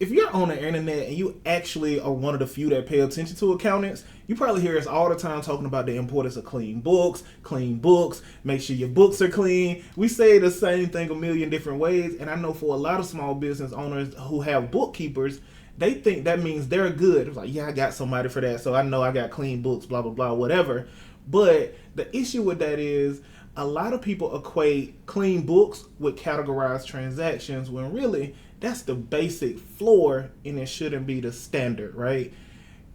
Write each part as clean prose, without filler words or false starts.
if you're on the internet and you actually are one of the few that pay attention to accountants, you probably hear us all the time talking about the importance of clean books, make sure your books are clean. We say the same thing a million different ways, and I know for a lot of small business owners who have bookkeepers, they think that means they're good. It's like, yeah, I got somebody for that, so I know I got clean books, blah, blah, blah, whatever. But the issue with that is a lot of people equate clean books with categorized transactions when really that's the basic floor and it shouldn't be the standard, right?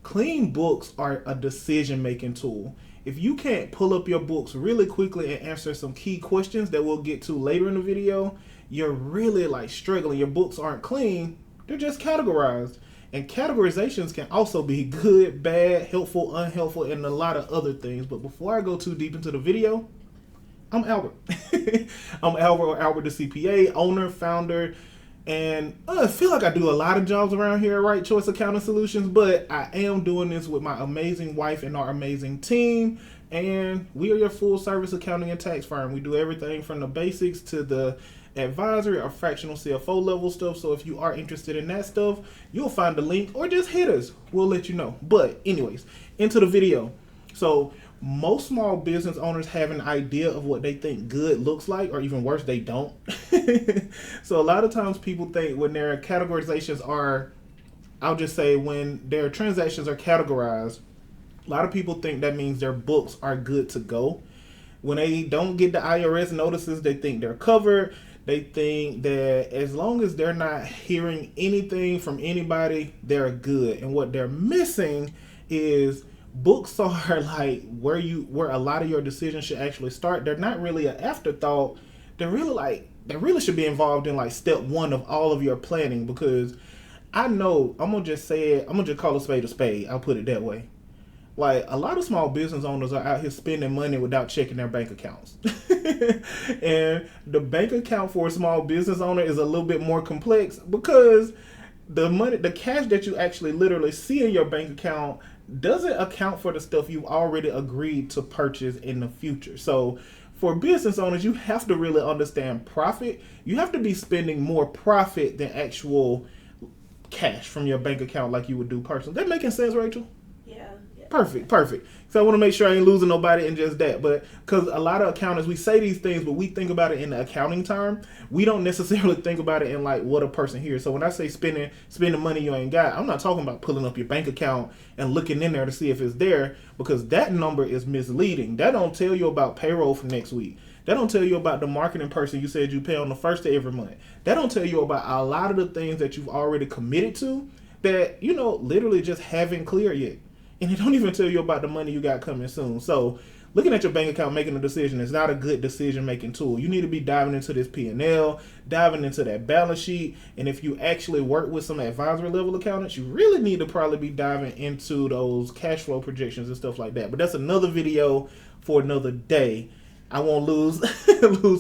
Clean books are a decision-making tool. If you can't pull up your books really quickly and answer some key questions that we'll get to later in the video, you're really like struggling. Your books aren't clean, they're just categorized. And categorizations can also be good, bad, helpful, unhelpful, and a lot of other things. But before I go too deep into the video, I'm Albert. I'm Albert the CPA, owner, founder, and I feel like I do a lot of jobs around here at Right Choice Accounting Solutions, but I am doing this with my amazing wife and our amazing team, and we are your full service accounting and tax firm. We do everything from the basics to the advisory or fractional CFO level stuff. So if you are interested in that stuff, you'll find the link or just hit us. We'll let you know. But anyways, into the video. So most small business owners have an idea of what they think good looks like, or even worse, they don't. So a lot of times people think when their categorizations are, I'll just say when their transactions are categorized, a lot of people think that means their books are good to go. When they don't get the IRS notices, they think they're covered. They think that as long as they're not hearing anything from anybody, they're good. And what they're missing is books are like where a lot of your decisions should actually start. They're not really an afterthought. They really should be involved in like step one of all of your planning, because I know, I'm gonna just call a spade a spade. I'll put it that way. Like, a lot of small business owners are out here spending money without checking their bank accounts. And the bank account for a small business owner is a little bit more complex, because the cash that you actually literally see in your bank account doesn't account for the stuff you've already agreed to purchase in the future. So for business owners, you have to really understand profit. You have to be spending more profit than actual cash from your bank account like you would do personally. That making sense, Rachel? Yeah. Perfect. So I want to make sure I ain't losing nobody in just that. But because a lot of accountants, we say these things, but we think about it in the accounting term. We don't necessarily think about it in like what a person hears. So when I say spending money you ain't got, I'm not talking about pulling up your bank account and looking in there to see if it's there, because that number is misleading. That don't tell you about payroll for next week. That don't tell you about the marketing person you said you pay on the first of every month. That don't tell you about a lot of the things that you've already committed to that, literally just haven't cleared yet. And it don't even tell you about the money you got coming soon. So looking at your bank account, making a decision is not a good decision-making tool. You need to be diving into this P&L, diving into that balance sheet. And if you actually work with some advisory level accountants, you really need to probably be diving into those cash flow projections and stuff like that. But that's another video for another day. I won't lose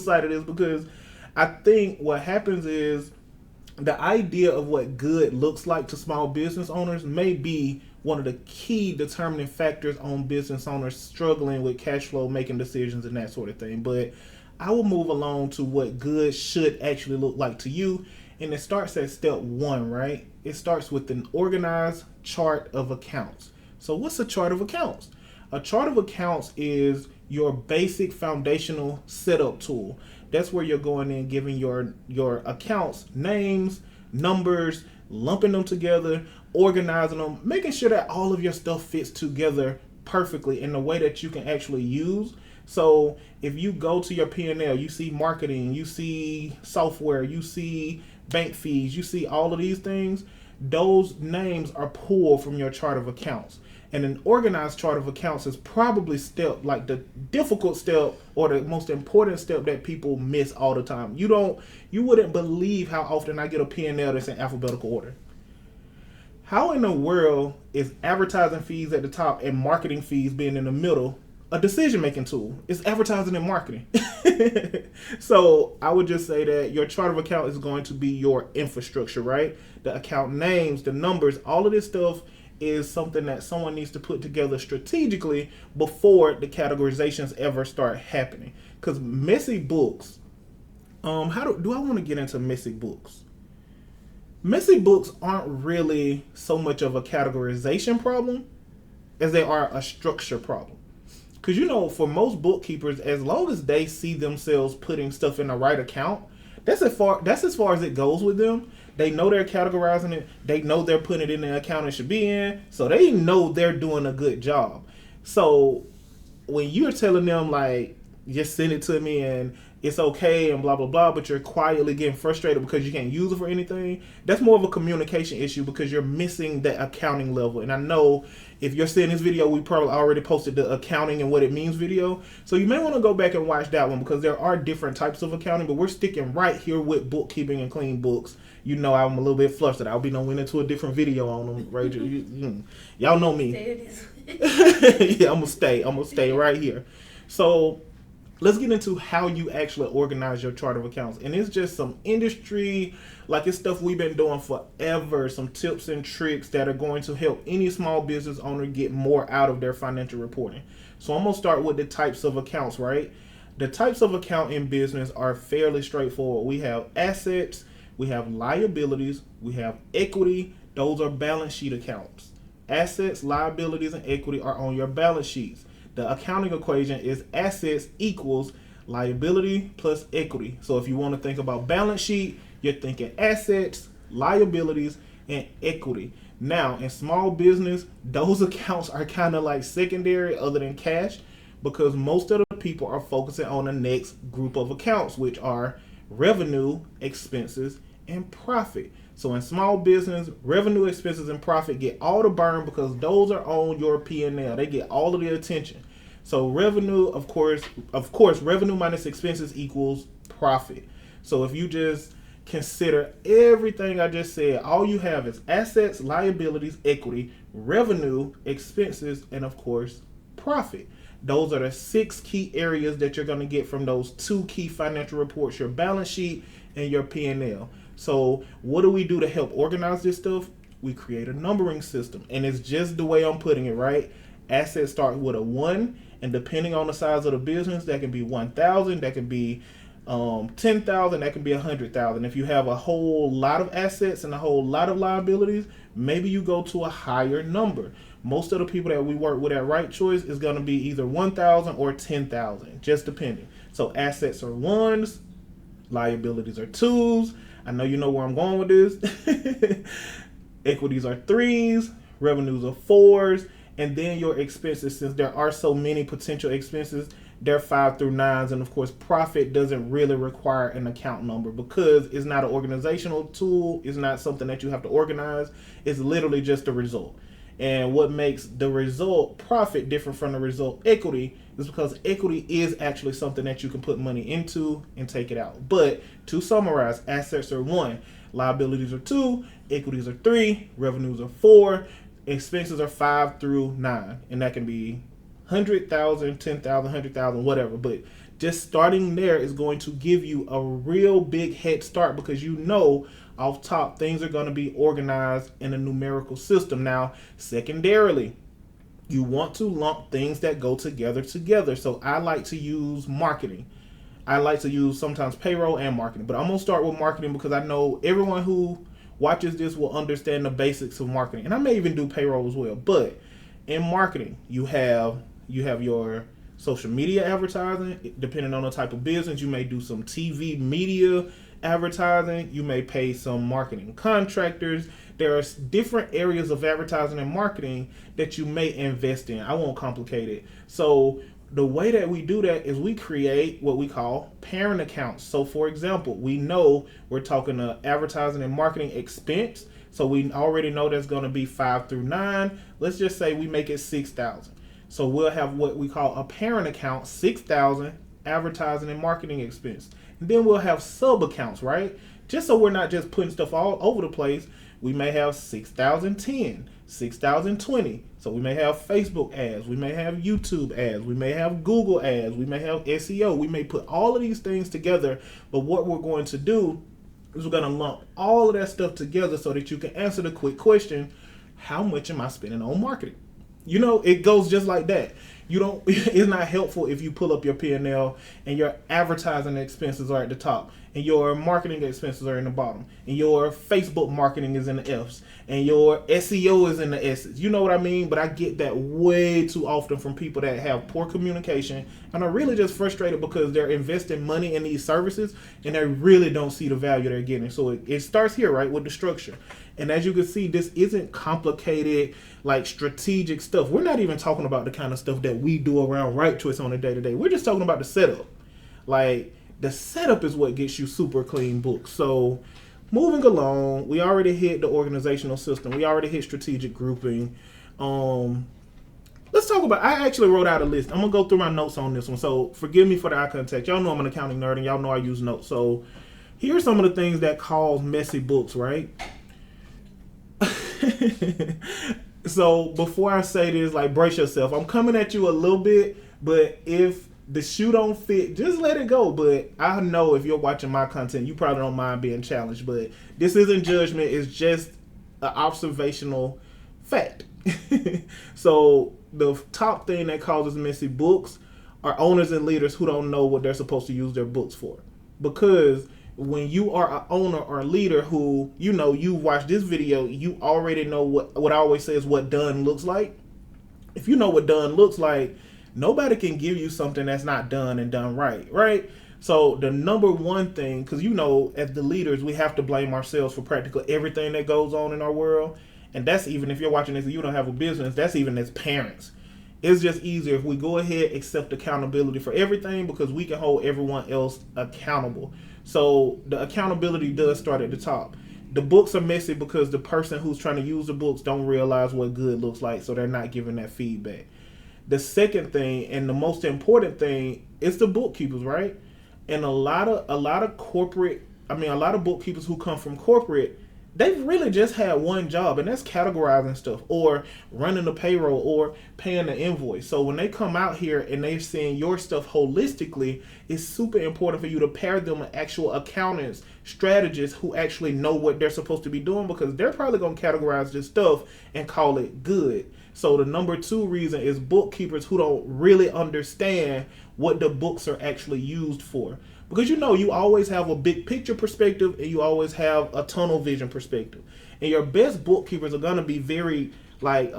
sight of this, because I think what happens is the idea of what good looks like to small business owners may be one of the key determining factors on business owners struggling with cash flow, making decisions, and that sort of thing. But I will move along to what good should actually look like to you. And it starts at step one, right? It starts with an organized chart of accounts. So what's a chart of accounts? A chart of accounts is your basic foundational setup tool. That's where you're going in, giving your accounts names, numbers, lumping them together, organizing them, making sure that all of your stuff fits together perfectly in the way that you can actually use. So if you go to your P&L, you see marketing, you see software, you see bank fees, you see all of these things, those names are pulled from your chart of accounts. And an organized chart of accounts is probably the difficult step, or the most important step that people miss all the time. You wouldn't believe how often I get a P&L that's in alphabetical order. How in the world is advertising fees at the top and marketing fees being in the middle a decision-making tool? It's advertising and marketing. So I would just say that your chart of account is going to be your infrastructure, right? The account names, the numbers, all of this stuff is something that someone needs to put together strategically before the categorizations ever start happening. Because messy books, do I want to get into messy books? Messy books aren't really so much of a categorization problem as they are a structure problem. Because, for most bookkeepers, as long as they see themselves putting stuff in the right account, that's as far as it goes with them. They know they're categorizing it. They know they're putting it in the account it should be in. So they know they're doing a good job. So when you're telling them, like, just send it to me and it's okay and blah, blah, blah, but you're quietly getting frustrated because you can't use it for anything, that's more of a communication issue because you're missing that accounting level. And I know if you're seeing this video, we probably already posted the accounting and what it means video. So you may want to go back and watch that one because there are different types of accounting, but we're sticking right here with bookkeeping and clean books. I'm a little bit flustered. I'll be went into a different video on them, Rachel. Y'all know me. Yeah, I'm gonna stay right here. So let's get into how you actually organize your chart of accounts. And it's just some industry, like it's stuff we've been doing forever, some tips and tricks that are going to help any small business owner get more out of their financial reporting. So I'm going to start with the types of accounts, right? The types of account in business are fairly straightforward. We have assets, we have liabilities, we have equity. Those are balance sheet accounts. Assets, liabilities, and equity are on your balance sheets. The accounting equation is assets equals liability plus equity. So if you want to think about balance sheet, you're thinking assets, liabilities, and equity. Now, in small business, those accounts are kind of like secondary other than cash because most of the people are focusing on the next group of accounts, which are revenue, expenses, and profit. So in small business, revenue, expenses, and profit get all the burn because those are on your P&L. They get all of the attention. So revenue, of course, revenue minus expenses equals profit. So if you just consider everything I just said, all you have is assets, liabilities, equity, revenue, expenses, and of course, profit. Those are the 6 key areas that you're going to get from those 2 key financial reports, your balance sheet and your P&L. So what do we do to help organize this stuff? We create a numbering system, and it's just the way I'm putting it, right? Assets start with a 1, and depending on the size of the business, that can be 1,000, that can be 10,000, that can be 100,000. If you have a whole lot of assets and a whole lot of liabilities, maybe you go to a higher number. Most of the people that we work with at Right Choice is going to be either 1,000 or 10,000, just depending. So assets are 1s, liabilities are 2s. I know you know where I'm going with this. Equities are 3s, revenues are 4s, and then your expenses, since there are so many potential expenses, they're 5 through 9s. And of course, profit doesn't really require an account number because it's not an organizational tool. It's not something that you have to organize. It's literally just a result. And what makes the result profit different from the result equity is because equity is actually something that you can put money into and take it out. But to summarize, assets are 1, liabilities are 2, equities are 3, revenues are 4, expenses are 5 through 9. And that can be 100,000, 10,000, 100,000, whatever. But just starting there is going to give you a real big head start because you know off top things are going to be organized in a numerical system. Now, secondarily, you want to lump things that go together. So I like to use marketing. I like to use sometimes payroll and marketing. But I'm going to start with marketing because I know everyone who watches this will understand the basics of marketing. And I may even do payroll as well. But in marketing, you have your social media advertising. Depending on the type of business, you may do some TV media advertising. You may pay some marketing contractors. There are different areas of advertising and marketing that you may invest in. I won't complicate it. So the way that we do that is we create what we call parent accounts. So for example, we know we're talking advertising and marketing expense. So we already know that's going to be 5 through 9. Let's just say we make it 6,000. So we'll have what we call a parent account, 6,000 advertising and marketing expense. And then we'll have sub accounts, right? Just so we're not just putting stuff all over the place. We may have 6,010, 6,020. So we may have Facebook ads, we may have YouTube ads, we may have Google ads, we may have SEO. We may put all of these things together, but what we're going to do is we're going to lump all of that stuff together so that you can answer the quick question, how much am I spending on marketing? You know, it goes just like that. You don't. It's not helpful if you pull up your P&L and your advertising expenses are at the top, and your marketing expenses are in the bottom, and your Facebook marketing is in the F's, and your SEO is in the S's. You know what I mean? But I get that way too often from people that have poor communication and are really just frustrated because they're investing money in these services and they really don't see the value they're getting. So it starts here, right, with the structure. And as you can see, this isn't complicated, like strategic stuff. We're not even talking about the kind of stuff that we do around Right Choice on a day-to-day. We're just talking about the setup. Like, the setup is what gets you super clean books. So moving along, we already hit the organizational system. We already hit strategic grouping. Let's talk about, I actually wrote out a list. I'm going to go through my notes on this one. So forgive me for the eye contact. Y'all know I'm an accounting nerd and y'all know I use notes. So here's some of the things that cause messy books, right? So before I say this, like, brace yourself. I'm coming at you a little bit, but if the shoe don't fit, just let it go. But I know if you're watching my content, you probably don't mind being challenged. But this isn't judgment. It's just an observational fact. So the top thing that causes messy books are owners and leaders who don't know what they're supposed to use their books for. Because when you are an owner or a leader who, you know, you watch this video, you already know what I always say is what done looks like. If you know what done looks like, nobody can give you something that's not done and done right, right? So the number one thing, because, you know, as the leaders, we have to blame ourselves for practically everything that goes on in our world. And that's even if you're watching this and you don't have a business, that's even as parents. It's just easier if we go ahead, accept accountability for everything, because we can hold everyone else accountable. So the accountability does start at the top. The books are messy because the person who's trying to use the books don't realize what good looks like, so they're not giving that feedback. The second thing, and the most important thing, is the bookkeepers, right? And a lot of bookkeepers who come from corporate, they've really just had one job, and that's categorizing stuff or running the payroll or paying the invoice. So when they come out here and they're seeing your stuff holistically, it's super important for you to pair them with actual accountants, strategists who actually know what they're supposed to be doing, because they're probably going to categorize this stuff and call it good. So the number two reason is bookkeepers who don't really understand what the books are actually used for. Because, you know, you always have a big picture perspective and you always have a tunnel vision perspective. And your best bookkeepers are going to be very like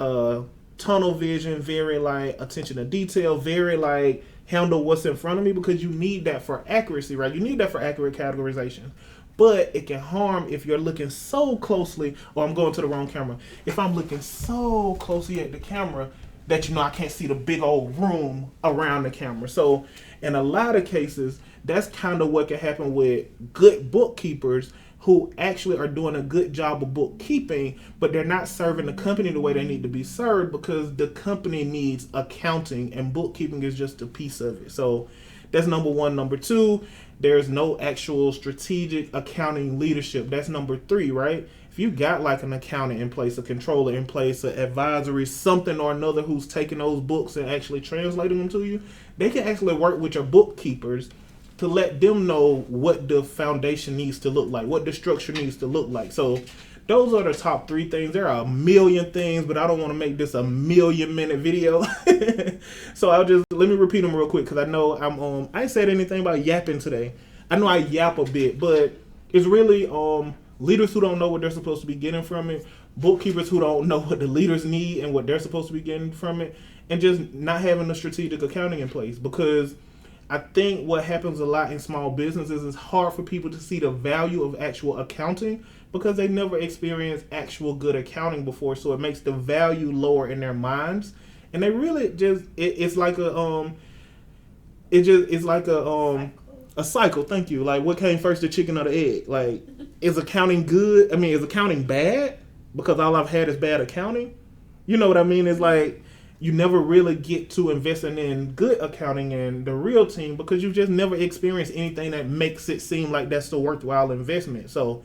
tunnel vision, very like attention to detail, very like handle what's in front of me, because you need that for accuracy, right? You need that for accurate categorization. But it can harm if you're looking so closely, or I'm going to the wrong camera. If I'm looking so closely at the camera that, you know, I can't see the big old room around the camera. So in a lot of cases, that's kind of what can happen with good bookkeepers who actually are doing a good job of bookkeeping, but they're not serving the company the way they need to be served, because the company needs accounting and bookkeeping is just a piece of it. So that's number one. Number two, there's no actual strategic accounting leadership. That's number three, right? If you got like an accountant in place, a controller in place, an advisory, something or another who's taking those books and actually translating them to you, they can actually work with your bookkeepers to let them know what the foundation needs to look like, what the structure needs to look like. So those are the top three things. There are a million things, but I don't want to make this a 1,000,000-minute video. So let me repeat them real quick, because I know I ain't said anything about yapping today. I know I yap a bit, but it's really leaders who don't know what they're supposed to be getting from it, bookkeepers who don't know what the leaders need and what they're supposed to be getting from it, and just not having a strategic accounting in place. Because I think what happens a lot in small businesses is hard for people to see the value of actual accounting because they never experienced actual good accounting before. So it makes the value lower in their minds, and they really just it's like a cycle. Thank you. Like, what came first, the chicken or the egg? Like, is accounting good? I mean, is accounting bad because all I've had is bad accounting? You know what I mean? It's like you never really get to investing in good accounting and the real team because you've just never experienced anything that makes it seem like that's a worthwhile investment. So,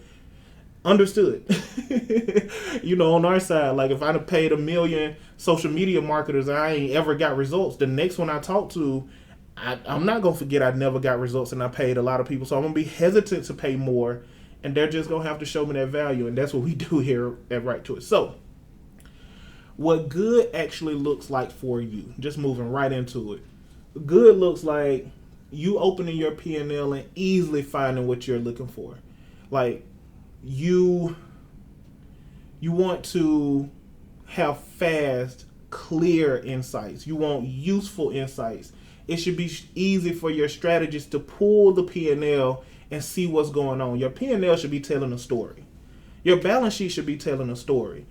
understood. You know, on our side, like if I'd have paid 1 million social media marketers and I ain't ever got results, the next one I talk to, I'm not going to forget I never got results and I paid a lot of people. So I'm going to be hesitant to pay more, and they're just going to have to show me that value. And that's what we do here at Right Choice. So what good actually looks like for you, just moving right into it. Good looks like you opening your P&L and easily finding what you're looking for. Like, you want to have fast, clear insights. You want useful insights. It should be easy for your strategist to pull the P&L and see what's going on. Your P&L should be telling a story. Your balance sheet should be telling a story.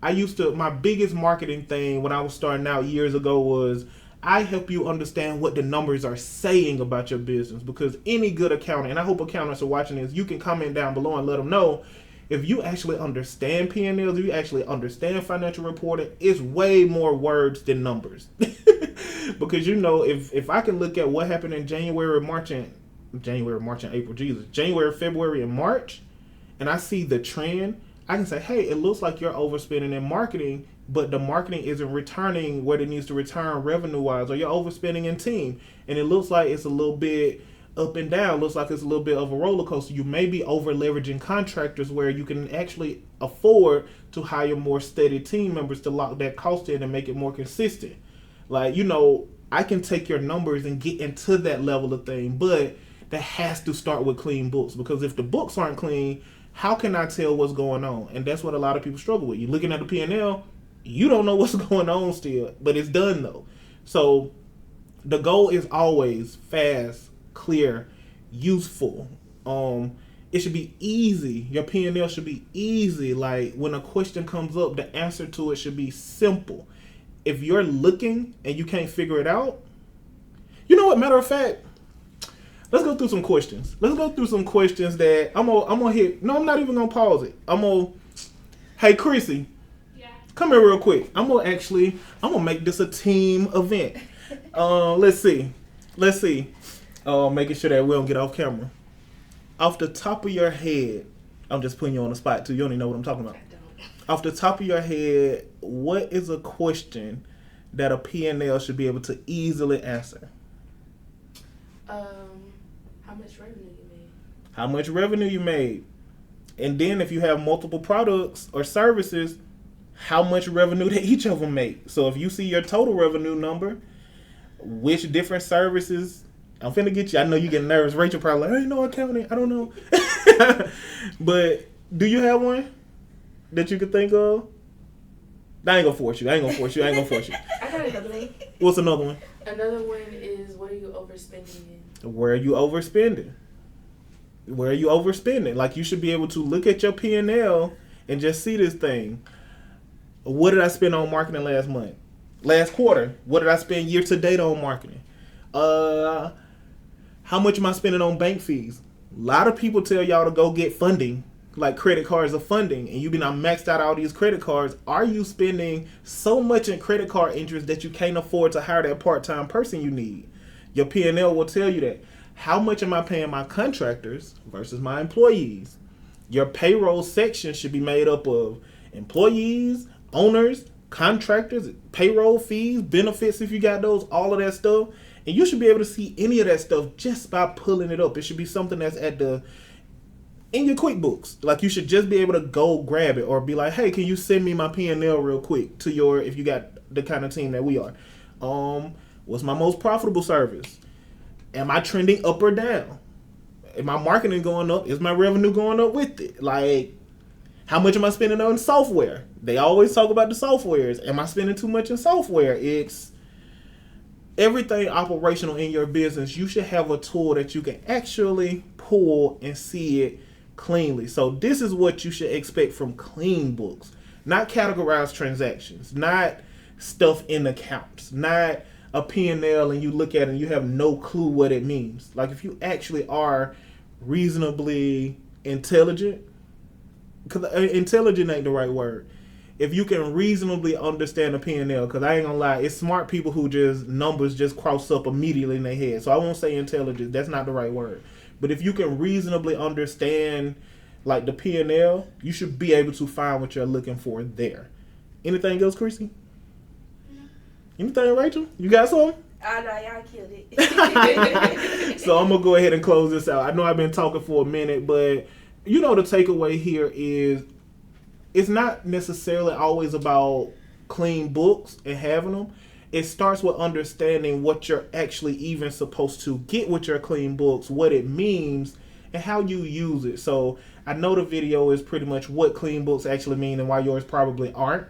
My biggest marketing thing when I was starting out years ago was I help you understand what the numbers are saying about your business, because any good accountant, and I hope accountants are watching this, you can comment down below and let them know if you actually understand P&Ls, if you actually understand financial reporting, it's way more words than numbers. Because if I can look at what happened in January, February, and March, and I see the trend, I can say, hey, it looks like you're overspending in marketing, but the marketing isn't returning what it needs to return revenue-wise, or you're overspending in team, and it looks like it's a little bit up and down, looks like it's a little bit of a roller coaster. You may be over-leveraging contractors where you can actually afford to hire more steady team members to lock that cost in and make it more consistent. Like, I can take your numbers and get into that level of thing, but that has to start with clean books, because if the books aren't clean, how can I tell what's going on? And that's what a lot of people struggle with. You're looking at the P&L, you don't know what's going on still, but it's done though. So the goal is always fast, clear, useful. It should be easy. Your P&L should be easy. Like, when a question comes up, the answer to it should be simple. If you're looking and you can't figure it out, you know what? Matter of fact, let's go through some questions. Let's go through some questions that I'm gonna hit. No, I'm not even gonna pause it. Hey, Chrissy. Yeah. Come here real quick. I'm gonna make this a team event. Let's see. Making sure that we don't get off camera. Off the top of your head, I'm just putting you on the spot too. You don't even know what I'm talking about. I don't. Off the top of your head, what is a question that a P&L should be able to easily answer? How much revenue you made? How much revenue you made. And then if you have multiple products or services, how much revenue did each of them make? So if you see your total revenue number, which different services, I'm finna get you. I know you get nervous. Rachel probably like, I ain't no accounting. I don't know. But do you have one that you could think of? I ain't gonna force you. I got another one. What's another one? Another one is, what are you overspending in? Where are you overspending? Like, you should be able to look at your P&L and just see this thing. What did I spend on marketing last month? Last quarter? What did I spend year to date on marketing? How much am I spending on bank fees? A lot of people tell y'all to go get funding, like credit cards are funding, and you've been maxed out all these credit cards. Are you spending so much in credit card interest that you can't afford to hire that part-time person you need? Your P&L will tell you that. How much am I paying my contractors versus my employees? Your payroll section should be made up of employees, owners, contractors, payroll fees, benefits if you got those, all of that stuff. And you should be able to see any of that stuff just by pulling it up. It should be something that's in your QuickBooks. Like, you should just be able to go grab it, or be like, hey, can you send me my P&L real quick to if you got the kind of team that we are. What's my most profitable service? Am I trending up or down? Is my marketing going up? Is my revenue going up with it? Like, how much am I spending on software? They always talk about the softwares. Am I spending too much in software? It's everything operational in your business. You should have a tool that you can actually pull and see it cleanly. So this is what you should expect from clean books. Not categorized transactions. Not stuff in accounts. Not a P&L and you look at it and you have no clue what it means. Like, if you actually are reasonably intelligent, because intelligent ain't the right word. If you can reasonably understand a P&L, because I ain't gonna lie, it's smart people who just, numbers just cross up immediately in their head. So I won't say intelligent, that's not the right word. But if you can reasonably understand, like, the P&L, you should be able to find what you're looking for there. Anything else, Chrissy? Anything, Rachel? You got something? Oh, no, y'all killed it. So I'm going to go ahead and close this out. I know I've been talking for a minute, but the takeaway here is it's not necessarily always about clean books and having them, it starts with understanding what you're actually even supposed to get with your clean books, what it means, and how you use it. So I know the video is pretty much what clean books actually mean and why yours probably aren't.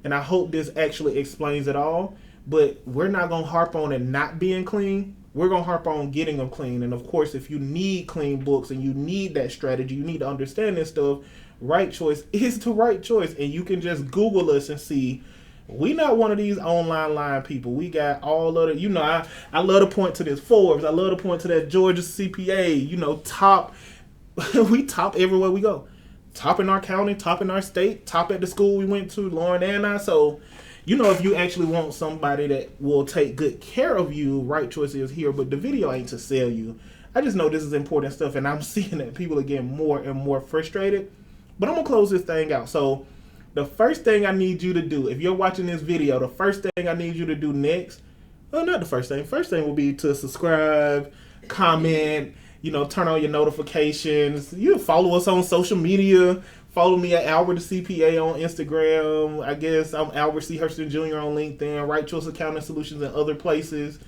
And I hope this actually explains it all. But we're not going to harp on it not being clean. We're going to harp on getting them clean. And of course, if you need clean books and you need that strategy, you need to understand this stuff, Right Choice is the right choice. And you can just Google us and see, we not one of these online line people. We got all of the, I love to point to this Forbes. I love to point to that Georgia CPA, top. We top everywhere we go. Top in our county, top in our state, top at the school we went to, Lauren and I. So, if you actually want somebody that will take good care of you, Right Choice is here. But the video ain't to sell you. I just know this is important stuff, and I'm seeing that people are getting more and more frustrated. But I'm going to close this thing out. So, the first thing I need you to do, if you're watching this video, the first thing I need you to do next, well, not the first thing. First thing will be to subscribe, comment, turn on your notifications. You follow us on social media. Follow me at Albert the CPA on Instagram. I guess I'm Albert C. Hurston Jr. on LinkedIn, Right Choice Accounting Solutions and other places.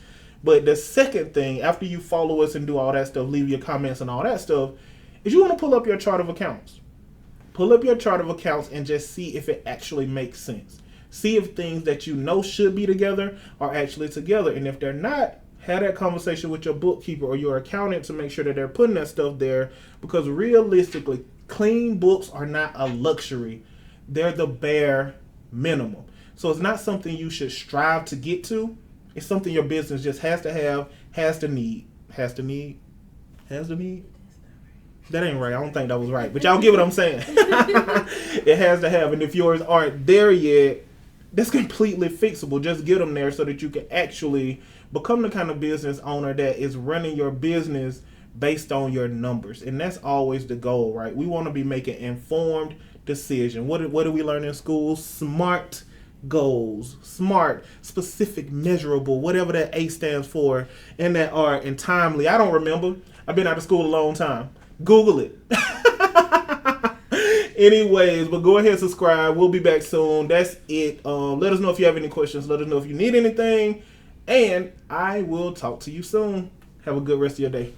But the second thing, after you follow us and do all that stuff, leave your comments and all that stuff, is you want to pull up your chart of accounts. Pull up your chart of accounts and just see if it actually makes sense. See if things that should be together are actually together. And if they're not, have that conversation with your bookkeeper or your accountant to make sure that they're putting that stuff there. Because realistically, clean books are not a luxury. They're the bare minimum. So it's not something you should strive to get to. It's something your business just has to have, has to need. That ain't right. I don't think that was right. But y'all get what I'm saying. It has to have. And if yours aren't there yet, that's completely fixable. Just get them there so that you can actually become the kind of business owner that is running your business based on your numbers. And that's always the goal, right? We want to be making informed decisions. What do we learn in school? SMART goals. SMART, specific, measurable, whatever that A stands for, and that R, and timely. I don't remember. I've been out of school a long time. Google it. Anyways, but go ahead, subscribe. We'll be back soon. That's it. Let us know if you have any questions. Let us know if you need anything. And I will talk to you soon. Have a good rest of your day.